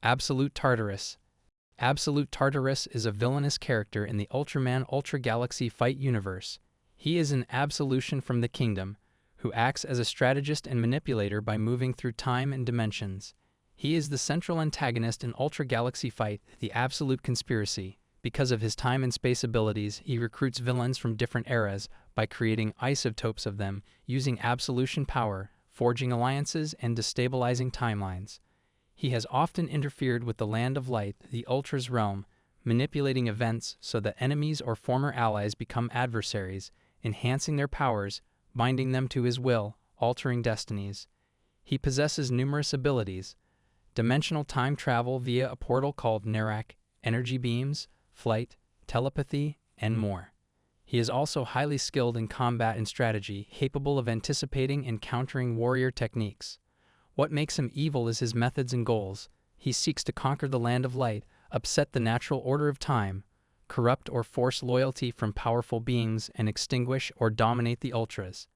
Absolute Tartarus. Absolute Tartarus is a villainous character in the Ultraman Ultra Galaxy Fight universe. He is an absolution from the kingdom, who acts as a strategist and manipulator by moving through time and dimensions. He is the central antagonist in Ultra Galaxy Fight, the Absolute Conspiracy. Because of his time and space abilities, he recruits villains from different eras by creating isotopes of them, using absolution power, forging alliances, and destabilizing timelines. He has often interfered with the Land of Light, the Ultra's realm, manipulating events so that enemies or former allies become adversaries, enhancing their powers, binding them to his will, altering destinies. He possesses numerous abilities: dimensional time travel via a portal called Narak, energy beams, flight, telepathy, and more. He is also highly skilled in combat and strategy, capable of anticipating and countering warrior techniques. What makes him evil is his methods and goals. He seeks to conquer the Land of Light, upset the natural order of time, corrupt or force loyalty from powerful beings, and extinguish or dominate the Ultras.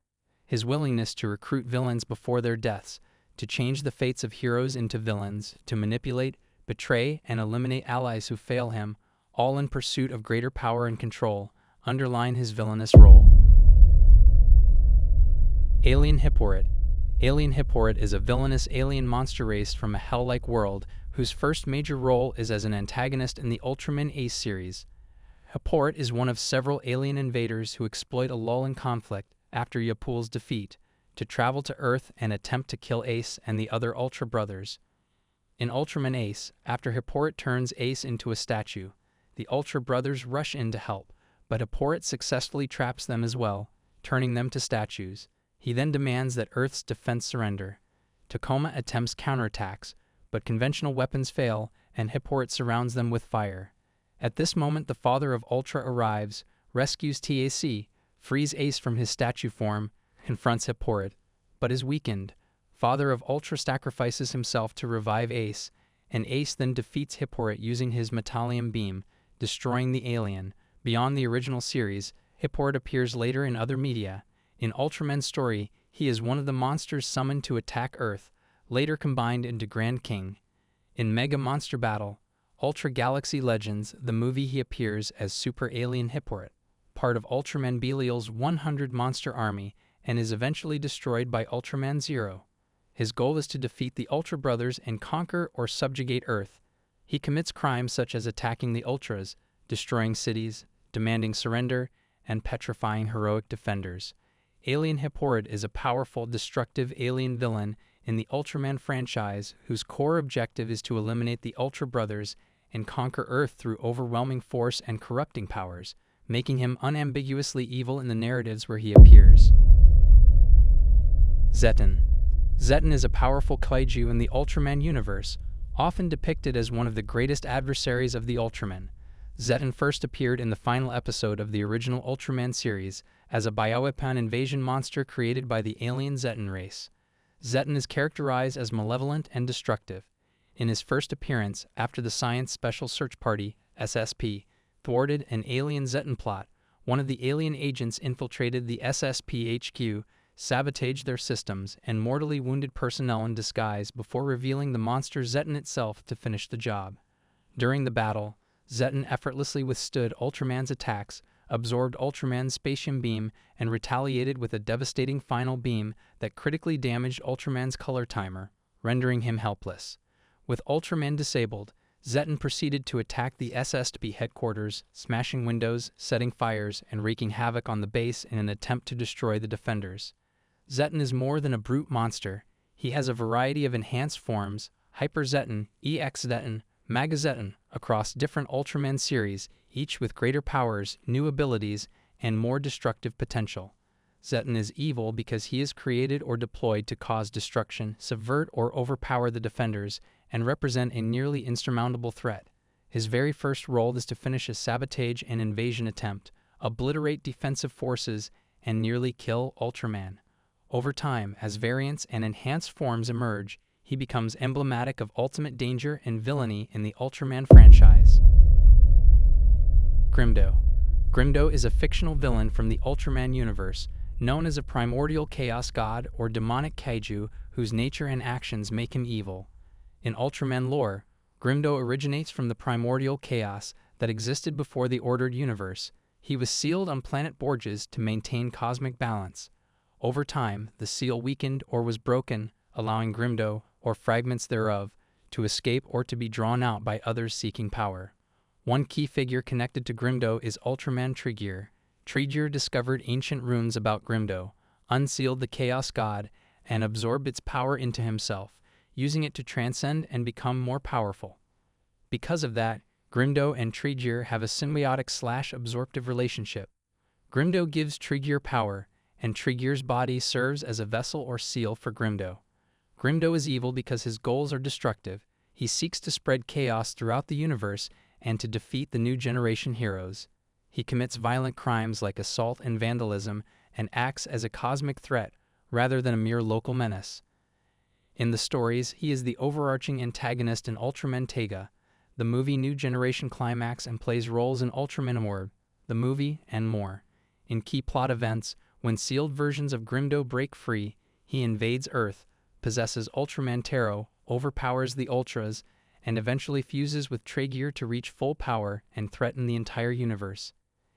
His willingness to recruit villains before their deaths, to change the fates of heroes into villains, to manipulate, betray, and eliminate allies who fail him, all in pursuit of greater power and control, underline his villainous role. Alien Hipporit. Alien Hipporit is a villainous alien monster race from a hell-like world whose first major role is as an antagonist in the Ultraman Ace series. Hipporit is one of several alien invaders who exploit a lull in conflict after Yapul's defeat to travel to Earth and attempt to kill Ace and the other Ultra brothers. In Ultraman Ace, after Hipporit turns Ace into a statue, the Ultra brothers rush in to help, but Hipporit successfully traps them as well, turning them to statues. He then demands that Earth's defense surrender. Tacoma attempts counterattacks, but conventional weapons fail, and Hipporit surrounds them with fire. At this moment, the father of Ultra arrives, rescues TAC, frees Ace from his statue form, confronts Hipporit, but is weakened. Father of Ultra sacrifices himself to revive Ace, and Ace then defeats Hipporit using his Metallium beam, destroying the alien. Beyond the original series, Hipporit appears later in other media. In Ultraman's story, he is one of the monsters summoned to attack Earth, later combined into Grand King. In Mega Monster Battle, Ultra Galaxy Legends, the movie, he appears as Super Alien Hipporit, part of Ultraman Belial's 100 monster army, and is eventually destroyed by Ultraman Zero. His goal is to defeat the Ultra Brothers and conquer or subjugate Earth. He commits crimes such as attacking the Ultras, destroying cities, demanding surrender, and petrifying heroic defenders. Alien Hipporit is a powerful, destructive alien villain in the Ultraman franchise whose core objective is to eliminate the Ultra Brothers and conquer Earth through overwhelming force and corrupting powers, making him unambiguously evil in the narratives where he appears. Zetton. Zetton is a powerful kaiju in the Ultraman universe, often depicted as one of the greatest adversaries of the Ultraman. Zetton first appeared in the final episode of the original Ultraman series as a bioweapon invasion monster created by the alien Zetton race. Zetton is characterized as malevolent and destructive. In his first appearance, after the Science Special Search Party, SSP, thwarted an alien Zetton plot, one of the alien agents infiltrated the SSP HQ, sabotaged their systems, and mortally wounded personnel in disguise before revealing the monster Zetton itself to finish the job. During the battle, Zetton effortlessly withstood Ultraman's attacks, absorbed Ultraman's spatium beam, and retaliated with a devastating final beam that critically damaged Ultraman's color timer, rendering him helpless. With Ultraman disabled, Zetton proceeded to attack the SSP headquarters, smashing windows, setting fires, and wreaking havoc on the base in an attempt to destroy the defenders. Zetton is more than a brute monster. He has a variety of enhanced forms: Hyper Zetton, EX Zetton, Mega Zetton, across different Ultraman series, each with greater powers, new abilities, and more destructive potential. Zetton is evil because he is created or deployed to cause destruction, subvert or overpower the defenders, and represent a nearly insurmountable threat. His very first role is to finish a sabotage and invasion attempt, obliterate defensive forces, and nearly kill Ultraman. Over time, as variants and enhanced forms emerge, he becomes emblematic of ultimate danger and villainy in the Ultraman franchise. Grimdo. Grimdo is a fictional villain from the Ultraman universe, known as a primordial chaos god or demonic kaiju whose nature and actions make him evil. In Ultraman lore, Grimdo originates from the primordial chaos that existed before the ordered universe. He was sealed on planet Borges to maintain cosmic balance. Over time, the seal weakened or was broken, allowing Grimdo, or fragments thereof, to escape or to be drawn out by others seeking power. One key figure connected to Grimdo is Ultraman Triggear. Triggear discovered ancient runes about Grimdo, unsealed the Chaos God, and absorbed its power into himself, using it to transcend and become more powerful. Because of that, Grimdo and Triggear have a symbiotic/absorptive relationship. Grimdo gives Triggear power, and Triggear's body serves as a vessel or seal for Grimdo. Grimdo is evil because his goals are destructive. He seeks to spread chaos throughout the universe and to defeat the new generation heroes. He commits violent crimes like assault and vandalism and acts as a cosmic threat rather than a mere local menace. In the stories, he is the overarching antagonist in Ultraman Tega, the movie New Generation Climax, and plays roles in Ultraman Award, the movie, and more. In key plot events, when sealed versions of Grimdo break free, he invades Earth, possesses Ultraman Taro, overpowers the Ultras, and eventually fuses with Triggear to reach full power and threaten the entire universe.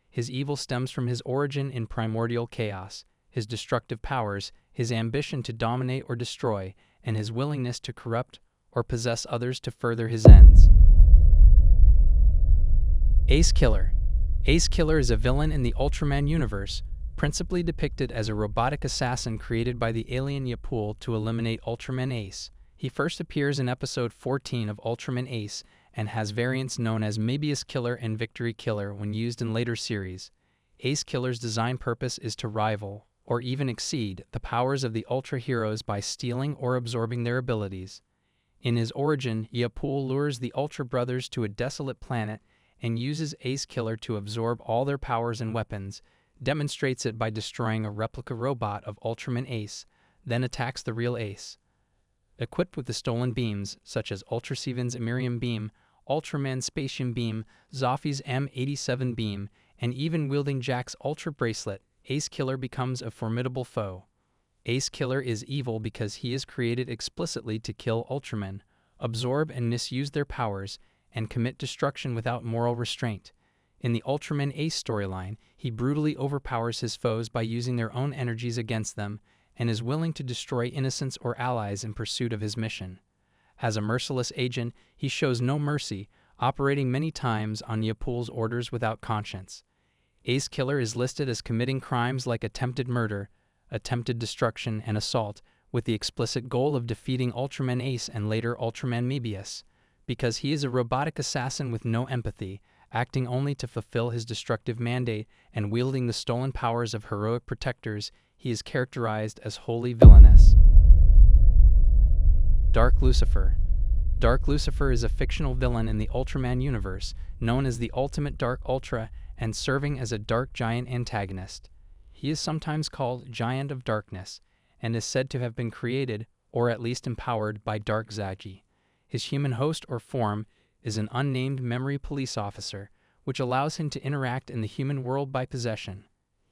His evil stems from his origin in primordial chaos, his destructive powers, his ambition to dominate or destroy, and his willingness to corrupt or possess others to further his ends. Ace Killer. Ace Killer is a villain in the Ultraman universe, principally depicted as a robotic assassin created by the alien Yapul to eliminate Ultraman Ace. He first appears in episode 14 of Ultraman Ace and has variants known as Mebius Killer and Victory Killer when used in later series. Ace Killer's design purpose is to rival, or even exceed, the powers of the Ultra heroes by stealing or absorbing their abilities. In his origin, Yapul lures the Ultra brothers to a desolate planet and uses Ace Killer to absorb all their powers and weapons, demonstrates it by destroying a replica robot of Ultraman Ace, then attacks the real Ace. Equipped with the stolen beams, such as Ultra Seven's Emirium Beam, Ultraman's Spatium Beam, Zoffy's M87 Beam, and even wielding Jack's Ultra Bracelet, Ace Killer becomes a formidable foe. Ace Killer is evil because he is created explicitly to kill Ultramen, absorb and misuse their powers, and commit destruction without moral restraint. In the Ultraman Ace storyline, he brutally overpowers his foes by using their own energies against them, and is willing to destroy innocents or allies in pursuit of his mission. As a merciless agent, he shows no mercy, operating many times on Yapul's orders without conscience. Ace Killer is listed as committing crimes like attempted murder, attempted destruction, and assault, with the explicit goal of defeating Ultraman Ace and later Ultraman Mebius. Because he is a robotic assassin with no empathy, acting only to fulfill his destructive mandate and wielding the stolen powers of heroic protectors, he is characterized as wholly villainous. Dark Lucifer. Dark Lucifer is a fictional villain in the Ultraman universe, known as the Ultimate Dark Ultra and serving as a dark giant antagonist. He is sometimes called Giant of Darkness, and is said to have been created, or at least empowered, by Dark Zagi. His human host or form is an unnamed memory police officer, which allows him to interact in the human world by possession.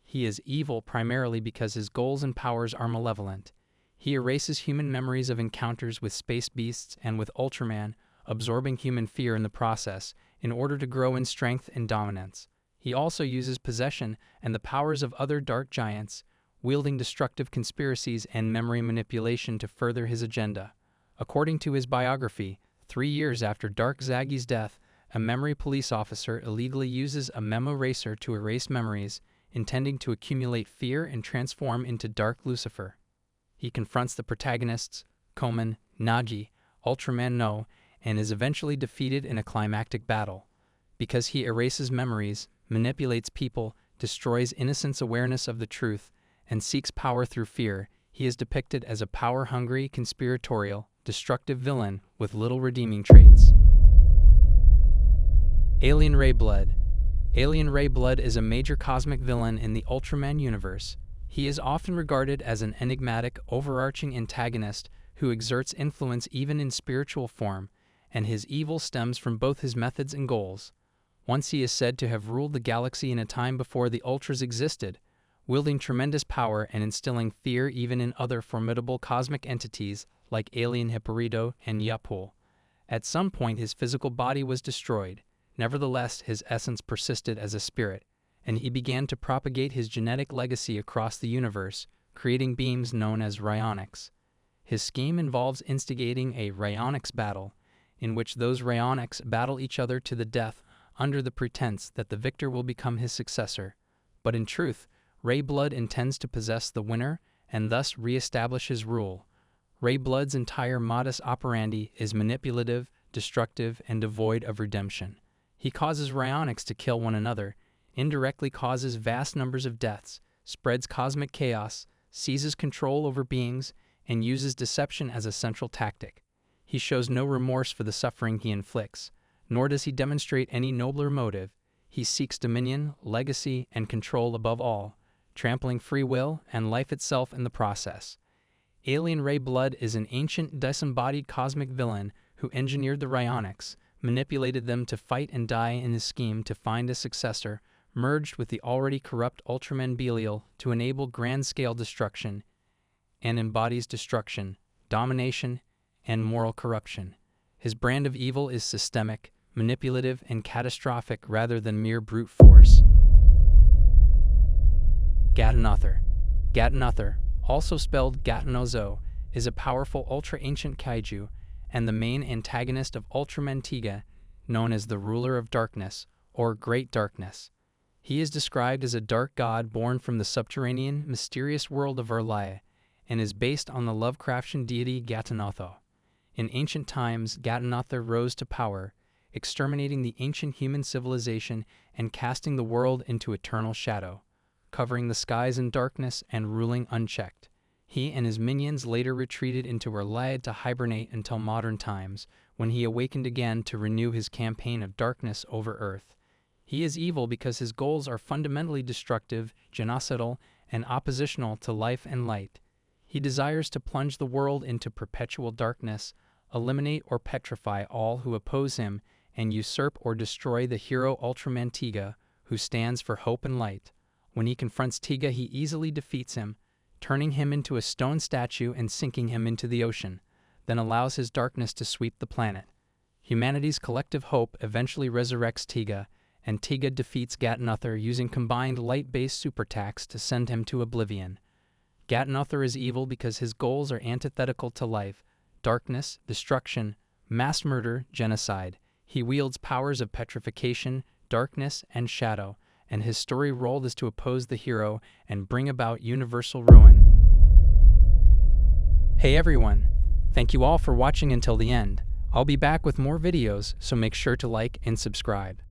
He is evil primarily because his goals and powers are malevolent. He erases human memories of encounters with space beasts and with Ultraman, absorbing human fear in the process, in order to grow in strength and dominance. He also uses possession and the powers of other dark giants, wielding destructive conspiracies and memory manipulation to further his agenda. According to his biography, 3 years after Dark Zagi's death, a memory police officer illegally uses a memo eraser to erase memories, intending to accumulate fear and transform into Dark Lucifer. He confronts the protagonists, Komen, Nagi, Ultraman No, and is eventually defeated in a climactic battle. Because he erases memories, manipulates people, destroys innocence' awareness of the truth, and seeks power through fear, he is depicted as a power-hungry, conspiratorial, destructive villain with little redeeming traits. Alien Reiblood. Alien Reiblood is a major cosmic villain in the Ultraman universe. He is often regarded as an enigmatic, overarching antagonist who exerts influence even in spiritual form, and his evil stems from both his methods and goals. Once he is said to have ruled the galaxy in a time before the Ultras existed, wielding tremendous power and instilling fear even in other formidable cosmic entities like alien Hipporito and Yapul. At some point his physical body was destroyed. Nevertheless, his essence persisted as a spirit, and he began to propagate his genetic legacy across the universe, creating beings known as Raionics. His scheme involves instigating a Raionics battle, in which those Raionics battle each other to the death under the pretense that the victor will become his successor. But in truth, Reiblood intends to possess the winner and thus re-establish his rule. Reiblood's entire modus operandi is manipulative, destructive, and devoid of redemption. He causes Raionics to kill one another, indirectly causes vast numbers of deaths, spreads cosmic chaos, seizes control over beings, and uses deception as a central tactic. He shows no remorse for the suffering he inflicts, nor does he demonstrate any nobler motive. He seeks dominion, legacy, and control above all, trampling free will and life itself in the process. Alien Reiblood is an ancient, disembodied cosmic villain who engineered the Raionics, manipulated them to fight and die in his scheme to find a successor, merged with the already corrupt Ultraman Belial to enable grand-scale destruction, and embodies destruction, domination, and moral corruption. His brand of evil is systemic, manipulative, and catastrophic rather than mere brute force. Gatanothor. Gatanothor, also spelled Gatanozo, is a powerful ultra-ancient kaiju and the main antagonist of Ultraman Tiga, known as the Ruler of Darkness, or Great Darkness. He is described as a dark god born from the subterranean, mysterious world of Urlaya, and is based on the Lovecraftian deity Gatanothor. In ancient times, Gatanothor rose to power, exterminating the ancient human civilization and casting the world into eternal shadow, covering the skies in darkness and ruling unchecked. He and his minions later retreated into Urlaya to hibernate until modern times, when he awakened again to renew his campaign of darkness over Earth. He is evil because his goals are fundamentally destructive, genocidal, and oppositional to life and light. He desires to plunge the world into perpetual darkness, eliminate or petrify all who oppose him, and usurp or destroy the hero Ultraman Tiga, who stands for hope and light. When he confronts Tiga, he easily defeats him, turning him into a stone statue and sinking him into the ocean, then allows his darkness to sweep the planet. Humanity's collective hope eventually resurrects Tiga, and Tiga defeats Gatanothor using combined light-based super attacks to send him to oblivion. Gatanothor is evil because his goals are antithetical to life: darkness, destruction, mass murder, genocide. He wields powers of petrification, darkness, and shadow, and his story role is to oppose the hero and bring about universal ruin. Hey everyone! Thank you all for watching until the end. I'll be back with more videos, so make sure to like and subscribe.